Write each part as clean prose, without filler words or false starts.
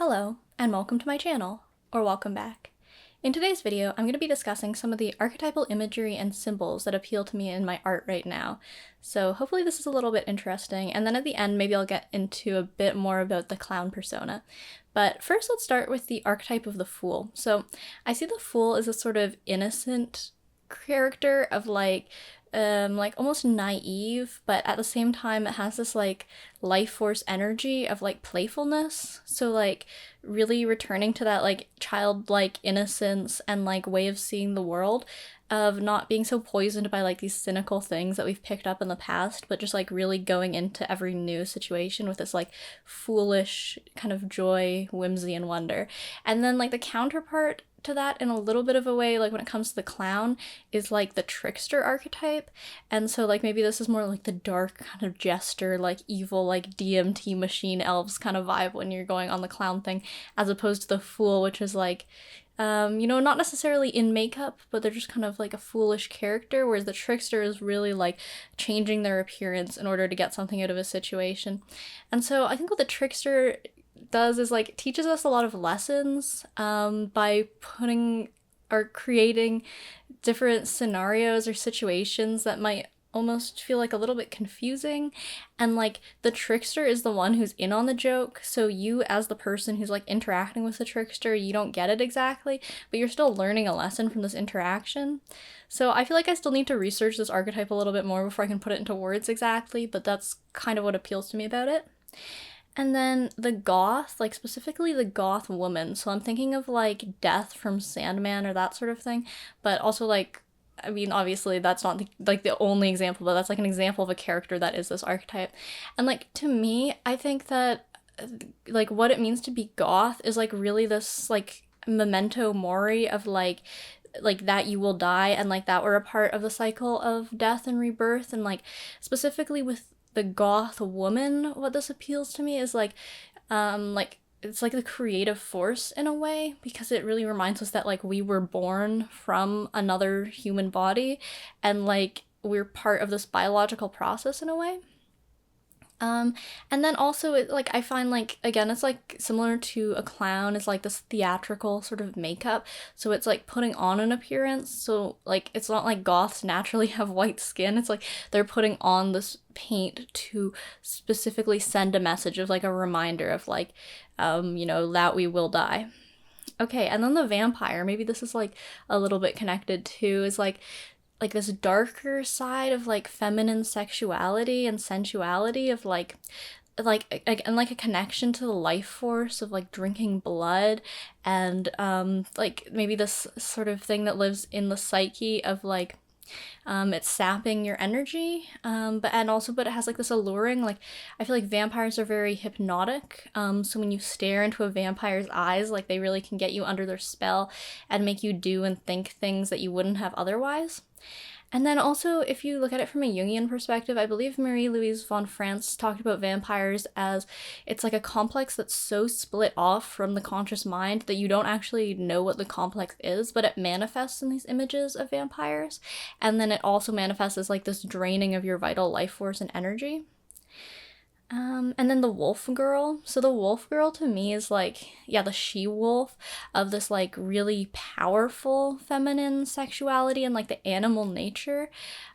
Hello, and welcome to my channel, or welcome back. In today's video, I'm going to be discussing some of the archetypal imagery and symbols that appeal to me in my art right now. So hopefully this is a little bit interesting, and then at the end maybe I'll get into a bit more about the clown persona. But first let's start with the archetype of the Fool. So I see the Fool as a sort of innocent character of like almost naive, but at the same time it has this like life force energy of like playfulness. So like really returning to that like childlike innocence and like way of seeing the world, of not being so poisoned by like these cynical things that we've picked up in the past, but just like really going into every new situation with this like foolish kind of joy, whimsy, and wonder. And then like the counterpart to that in a little bit of a way, like when it comes to the clown, is like the trickster archetype. And so like maybe this is more like the dark kind of jester, like evil, like DMT machine elves kind of vibe when you're going on the clown thing, as opposed to the Fool, which is like not necessarily in makeup, but they're just kind of like a foolish character, whereas the trickster is really like changing their appearance in order to get something out of a situation. And so I think what the trickster does is like teaches us a lot of lessons by putting or creating different scenarios or situations that might almost feel like a little bit confusing, and like the trickster is the one who's in on the joke, so you as the person who's like interacting with the trickster, you don't get it exactly, but you're still learning a lesson from this interaction. So I feel like I still need to research this archetype a little bit more before I can put it into words exactly, but that's kind of what appeals to me about it. And then the goth, like specifically the goth woman, so I'm thinking of like Death from Sandman or that sort of thing, but also like, I mean, obviously that's not the only example, but that's like an example of a character that is this archetype. And like to me, I think that like what it means to be goth is like really this like memento mori of like that you will die, and like that we're a part of the cycle of death and rebirth. And like specifically with the goth woman, what this appeals to me is like it's like the creative force in a way, because it really reminds us that like we were born from another human body, and like we're part of this biological process in a way. And then also it, like I find like again it's like similar to a clown, is like this theatrical sort of makeup, so it's like putting on an appearance. So like it's not like goths naturally have white skin, it's like they're putting on this paint to specifically send a message of like a reminder of like that we will die. Okay, and then the vampire, maybe this is like a little bit connected too, is like this darker side of like feminine sexuality and sensuality, of like and like a connection to the life force of like drinking blood, and like maybe this sort of thing that lives in the psyche of like it's sapping your energy, but it has like this alluring, like I feel like vampires are very hypnotic, so when you stare into a vampire's eyes, like they really can get you under their spell and make you do and think things that you wouldn't have otherwise. And then also, if you look at it from a Jungian perspective, I believe Marie-Louise von France talked about vampires as it's like a complex that's so split off from the conscious mind that you don't actually know what the complex is, but it manifests in these images of vampires. And then it also manifests as like this draining of your vital life force and energy. And then the wolf girl. So the wolf girl to me is like, yeah, the she-wolf of this like really powerful feminine sexuality and like the animal nature.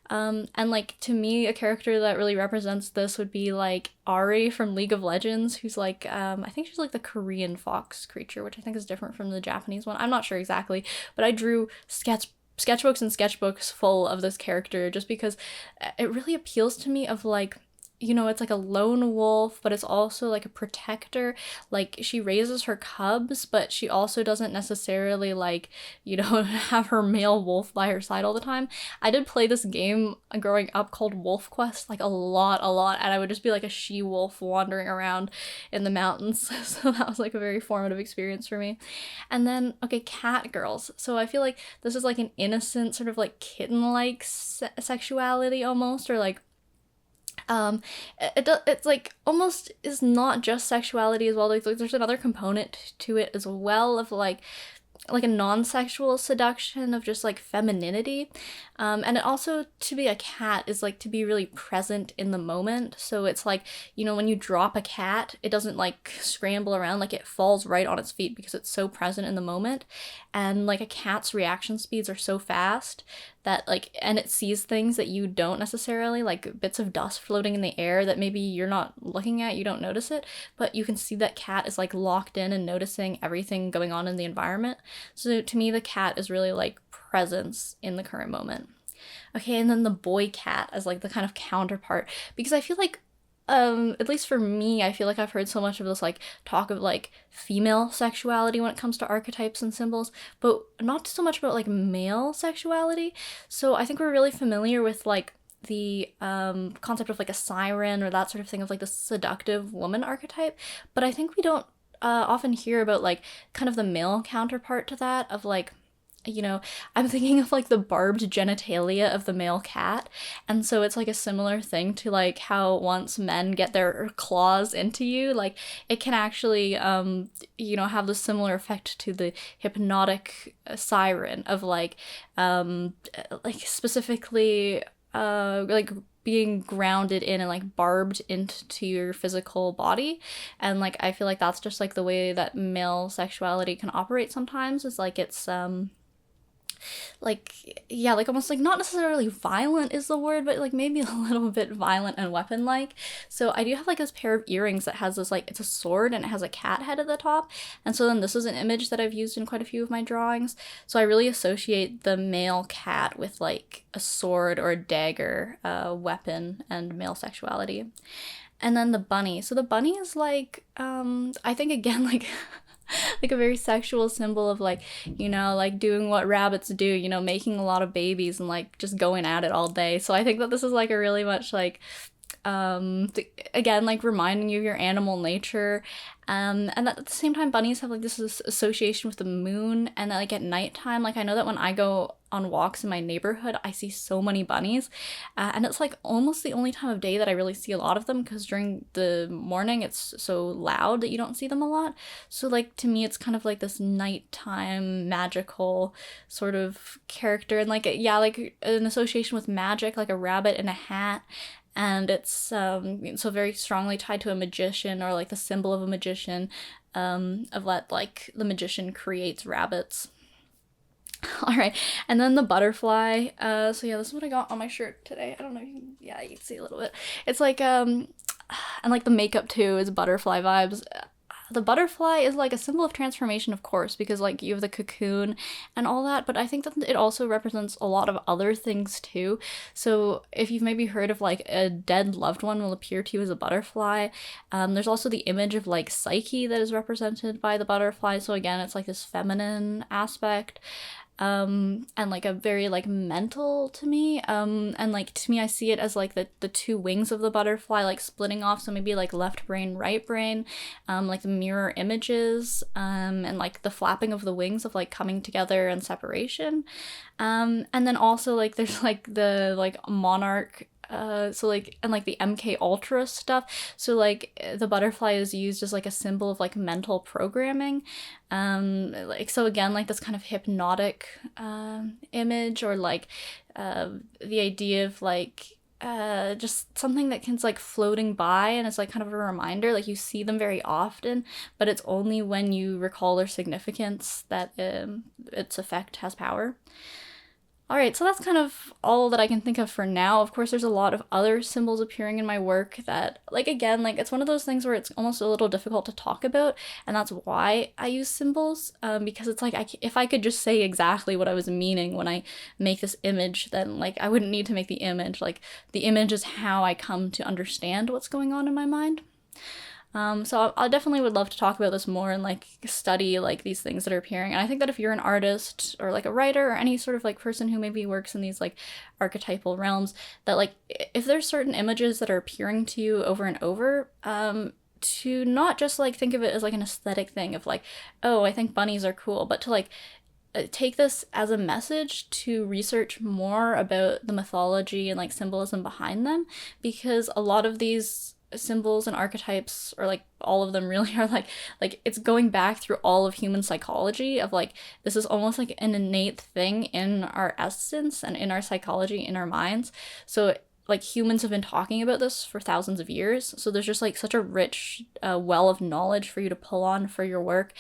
And like to me, a character that really represents this would be like Ari from League of Legends, who's like, I think she's like the Korean fox creature, which I think is different from the Japanese one. I'm not sure exactly, but I drew sketchbooks and sketchbooks full of this character just because it really appeals to me of like, it's like a lone wolf, but it's also like a protector. Like she raises her cubs, but she also doesn't necessarily like, have her male wolf by her side all the time. I did play this game growing up called Wolf Quest, like a lot, and I would just be like a she-wolf wandering around in the mountains. So that was like a very formative experience for me. And then, okay, cat girls. So I feel like this is like an innocent sort of like kitten-like sexuality almost, or like it's like almost is not just sexuality as well. Like there's another component to it as well of like like a non-sexual seduction of just like femininity. And it also, to be a cat is like to be really present in the moment. So it's like, you know, when you drop a cat, it doesn't like scramble around, like it falls right on its feet because it's so present in the moment. And like a cat's reaction speeds are so fast that like, and it sees things that you don't necessarily, like bits of dust floating in the air that maybe you're not looking at, you don't notice it, but you can see that cat is like locked in and noticing everything going on in the environment. So to me, the cat is really like presence in the current moment. Okay, and then the boy cat as like the kind of counterpart, because I feel like at least for me, I feel like I've heard so much of this like talk of like female sexuality when it comes to archetypes and symbols, but not so much about like male sexuality. So I think we're really familiar with like the concept of like a siren or that sort of thing, of like the seductive woman archetype, but I think we don't often hear about like kind of the male counterpart to that, of like, you know, I'm thinking of like the barbed genitalia of the male cat. And so it's like a similar thing to like how once men get their claws into you, like it can actually, you know, have the similar effect to the hypnotic siren of like specifically, like being grounded in and like barbed into your physical body. And like I feel like that's just like the way that male sexuality can operate sometimes, is like it's like, yeah, like almost like not necessarily violent is the word, but like maybe a little bit violent and weapon like. So I do have like this pair of earrings that has this like, it's a sword and it has a cat head at the top, and so then this is an image that I've used in quite a few of my drawings. So I really associate the male cat with like a sword or a dagger, weapon, and male sexuality. And then the bunny. So the bunny is like, I think again, like like a very sexual symbol of like, you know, like doing what rabbits do, you know, making a lot of babies and like just going at it all day. So I think that this is like a really much like again, like reminding you of your animal nature. And that at the same time, bunnies have like this association with the moon, and that like at nighttime, like I know that when I go on walks in my neighborhood, I see so many bunnies, and it's like almost the only time of day that I really see a lot of them, because during the morning it's so loud that you don't see them a lot. So like to me, it's kind of like this nighttime magical sort of character, and like yeah, like an association with magic, like a rabbit in a hat. And it's so very strongly tied to a magician, or like the symbol of a magician, of what like the magician creates rabbits. All right, and then the butterfly. So yeah, this is what I got on my shirt today. I don't know if you can, yeah, you can see a little bit. It's like and like the makeup too is butterfly vibes. The butterfly is like a symbol of transformation, of course, because like you have the cocoon and all that, but I think that it also represents a lot of other things too. So if you've maybe heard of like a dead loved one will appear to you as a butterfly, there's also the image of like Psyche that is represented by the butterfly. So again, it's like this feminine aspect. And like a very like mental to me, and like to me I see it as like the two wings of the butterfly like splitting off, so maybe like left brain, right brain, like the mirror images, and like the flapping of the wings of like coming together and separation, and then also like there's like the like monarch, so like, and like the MK Ultra stuff. So like the butterfly is used as like a symbol of like mental programming. Like so again, like this kind of hypnotic image, or like the idea of like just something that can like floating by, and it's like kind of a reminder, like you see them very often, but it's only when you recall their significance that its effect has power. All right, so that's kind of all that I can think of for now. Of course, there's a lot of other symbols appearing in my work that, like, again, like, it's one of those things where it's almost a little difficult to talk about, and that's why I use symbols, because it's like, if I could just say exactly what I was meaning when I make this image, then, like, I wouldn't need to make the image. Like, the image is how I come to understand what's going on in my mind. So I definitely would love to talk about this more and like study like these things that are appearing. And I think that if you're an artist or like a writer or any sort of like person who maybe works in these like archetypal realms, that like if there's certain images that are appearing to you over and over, to not just like think of it as like an aesthetic thing of like, oh, I think bunnies are cool, but to like take this as a message to research more about the mythology and like symbolism behind them, because a lot of these symbols and archetypes, or like all of them really, are like it's going back through all of human psychology of like this is almost like an innate thing in our essence and in our psychology, in our minds. So like humans have been talking about this for thousands of years, so there's just like such a rich well of knowledge for you to pull on for your work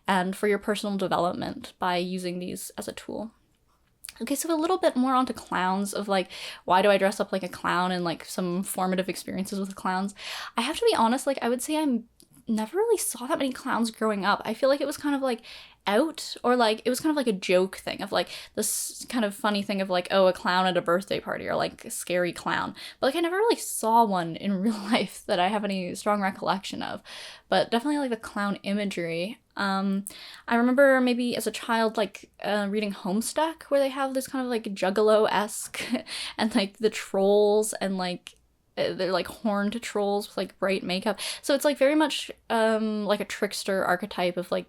and for your personal development by using these as a tool. Okay, so a little bit more onto clowns, of like, why do I dress up like a clown, and like some formative experiences with clowns. I have to be honest, like I would say I never really saw that many clowns growing up. I feel like it was kind of like out, or like it was kind of like a joke thing of like this kind of funny thing of like, oh, a clown at a birthday party, or like a scary clown. But like I never really saw one in real life that I have any strong recollection of. But definitely like the clown imagery. I remember maybe as a child, like reading Homestuck, where they have this kind of like Juggalo-esque and like the trolls, and like they're like horned trolls with like bright makeup. So it's like very much like a trickster archetype of like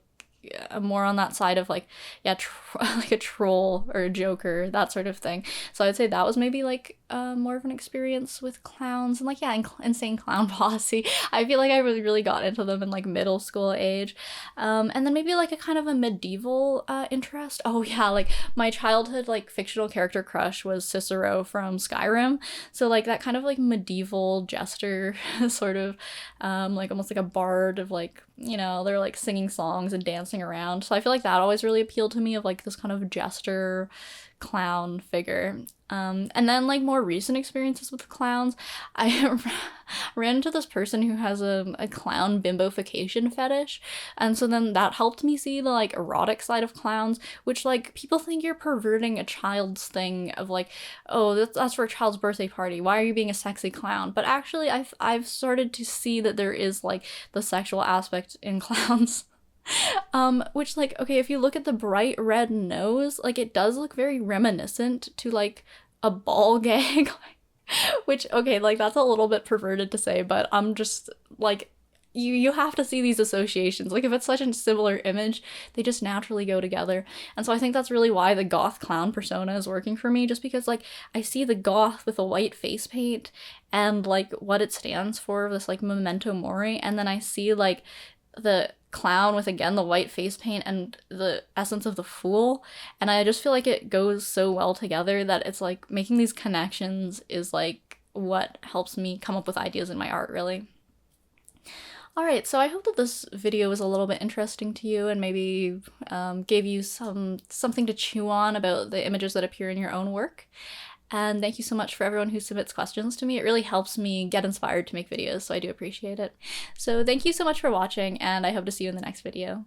more on that side of like, yeah, like a troll or a joker, that sort of thing. So I'd say that was maybe like more of an experience with clowns. And like, yeah, Insane Clown Posse, I feel like I really got into them in like middle school age. And then maybe like a kind of a medieval interest. Oh yeah, like my childhood like fictional character crush was Cicero from Skyrim. So like that kind of like medieval jester sort of like almost like a bard of like, you know, they're like singing songs and dancing around. So I feel like that always really appealed to me, of like this kind of jester clown figure. And then like more recent experiences with clowns, I ran into this person who has a clown bimbofication fetish, and so then that helped me see the like erotic side of clowns, which like people think you're perverting a child's thing of like, oh, that's for a child's birthday party, why are you being a sexy clown? But actually I've started to see that there is like the sexual aspect in clowns. Which like, okay, if you look at the bright red nose, like it does look very reminiscent to like a ball gag. Which, okay, like that's a little bit perverted to say, but I'm just like, you have to see these associations. Like if it's such a similar image, they just naturally go together. And so I think that's really why the goth clown persona is working for me, just because like I see the goth with a white face paint and like what it stands for, this like memento mori, and then I see like the clown with, again, the white face paint and the essence of the fool, and I just feel like it goes so well together that it's like making these connections is like what helps me come up with ideas in my art, really. Alright, so I hope that this video was a little bit interesting to you and maybe gave you something to chew on about the images that appear in your own work. And thank you so much for everyone who submits questions to me. It really helps me get inspired to make videos, so I do appreciate it. So thank you so much for watching, and I hope to see you in the next video.